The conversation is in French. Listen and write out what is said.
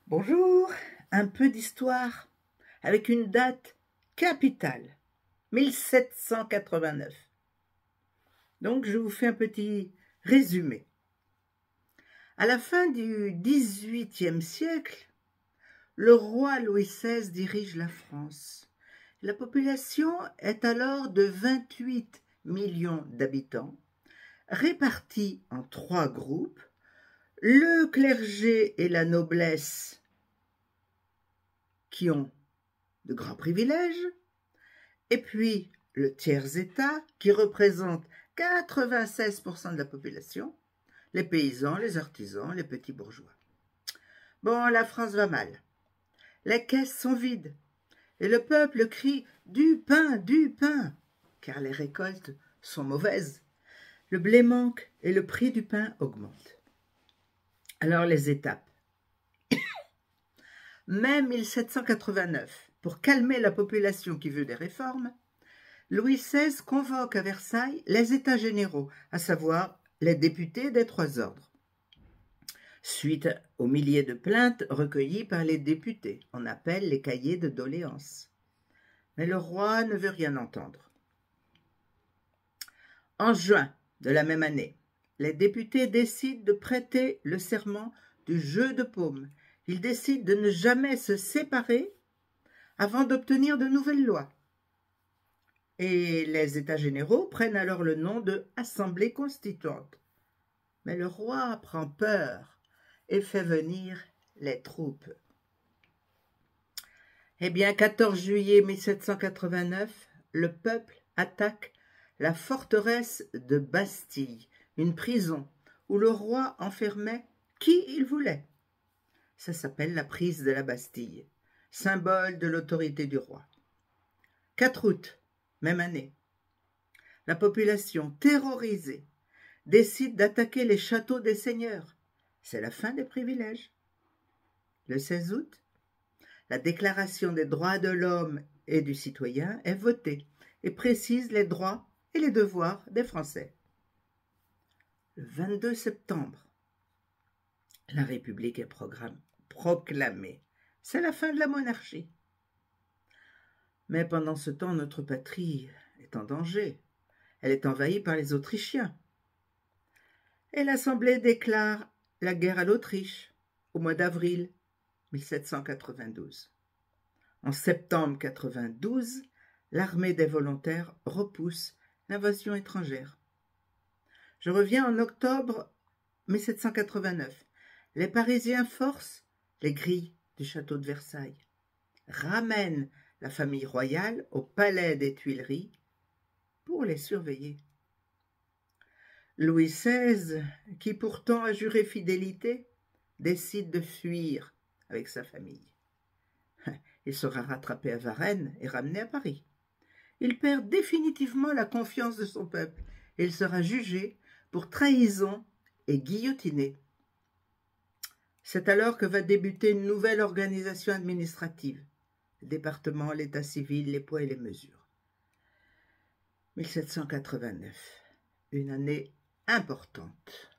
Bonjour, un peu d'histoire avec une date capitale, 1789. Donc je vous fais un petit résumé. À la fin du XVIIIe siècle, le roi Louis XVI dirige la France. La population est alors de 28 millions d'habitants, répartis en 3 groupes, le clergé et la noblesse qui ont de grands privilèges, et puis le tiers-État qui représente 96% de la population, les paysans, les artisans, les petits bourgeois. Bon, la France va mal. Les caisses sont vides et le peuple crie « du pain », car les récoltes sont mauvaises. Le blé manque et le prix du pain augmente. Alors les étapes. Mai 1789, pour calmer la population qui veut des réformes, Louis XVI convoque à Versailles les États généraux, à savoir les députés des 3 ordres. Suite aux milliers de plaintes recueillies par les députés, on appelle les cahiers de doléances. Mais le roi ne veut rien entendre. En juin de la même année, les députés décident de prêter le serment du jeu de paume. Ils décident de ne jamais se séparer avant d'obtenir de nouvelles lois. Et les États généraux prennent alors le nom de Assemblée constituante. Mais le roi prend peur et fait venir les troupes. Eh bien, 14 juillet 1789, le peuple attaque la forteresse de Bastille, une prison où le roi enfermait qui il voulait. Ça s'appelle la prise de la Bastille, symbole de l'autorité du roi. 4 août, même année, la population terrorisée décide d'attaquer les châteaux des seigneurs. C'est la fin des privilèges. Le 16 août, la Déclaration des droits de l'homme et du citoyen est votée et précise les droits et les devoirs des Français. Le 22 septembre, la République est proclamée. C'est la fin de la monarchie. Mais pendant ce temps, notre patrie est en danger. Elle est envahie par les Autrichiens. Et l'Assemblée déclare la guerre à l'Autriche au mois d'avril 1792. En septembre 92, l'armée des volontaires repousse l'invasion étrangère. Je reviens en octobre 1789. Les Parisiens forcent les grilles du château de Versailles, ramènent la famille royale au palais des Tuileries pour les surveiller. Louis XVI, qui pourtant a juré fidélité, décide de fuir avec sa famille. Il sera rattrapé à Varennes et ramené à Paris. Il perd définitivement la confiance de son peuple et il sera jugé pour trahison et guillotiné. C'est alors que va débuter une nouvelle organisation administrative, le département, l'état civil, les poids et les mesures. 1789, une année importante.